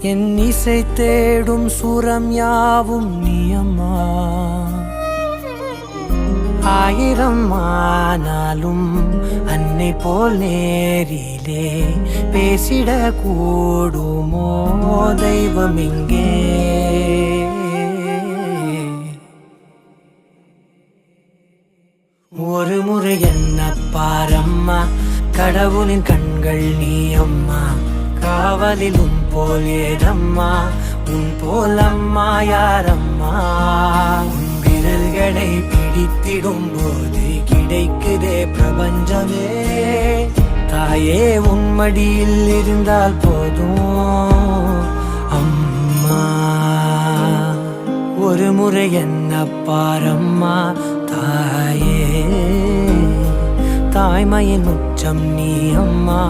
என் இசை தேடும் சுரம் யாவும் நீ அம்மா. ஆயிரம் ஆனாலும் அன்னை போல் நேரிலே பேசிட கூடுமோ தெய்வம் இங்கே. ஒரு முறை என்ன பாரம்மா, கடவுளின் கண்கள் நீ அம்மா. காவலில் உன் போல் ஏதம்மா, உன் போல் அம்மா யாரம்மா. உன் விரல்களை பிடித்திடும் போது கிடைக்குதே பிரபஞ்சமே. தாயே உன் மடியில் இருந்தால் போதும் அம்மா. ஒரு முறை என்ன பாரம்மா தாயே, தாய்மையின் உச்சம் நீ அம்மா.